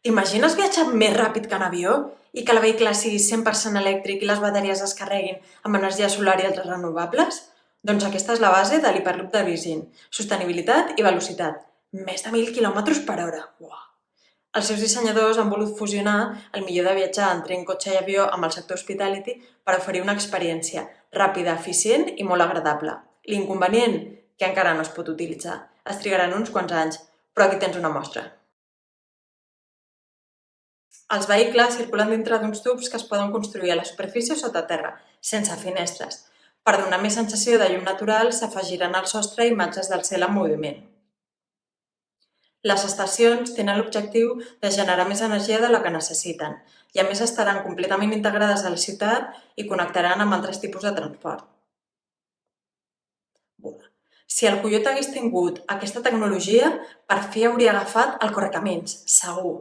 T'imagines viatjar més ràpid que en avió i que el vehicle sigui 100% elèctric i les bateries es carreguin amb energia solar i altres renovables? Doncs aquesta és la base de l'Hyperloop de Virgin. Sostenibilitat i velocitat. Més de 1.000 km/h. Uau! Els seus dissenyadors han volut fusionar el millor de viatjar en tren, cotxe i avió amb el sector hospitality per oferir una experiència ràpida, eficient i molt agradable. L'inconvenient? Que encara no es pot utilitzar. Es trigaran uns quants anys, però aquí tens una mostra. Els vehicles circulen dintre d'uns tubs que es poden construir a la superfície o sota terra, sense finestres. Per donar més sensació de llum natural, s'afegiran al sostre imatges del cel en moviment. Les estacions tenen l'objectiu de generar més energia de la que necessiten i a més estaran completament integrades a la ciutat i connectaran amb altres tipus de transport. Si el Coyote hagués tingut aquesta tecnologia, per fi hauria agafat el correcamins, segur.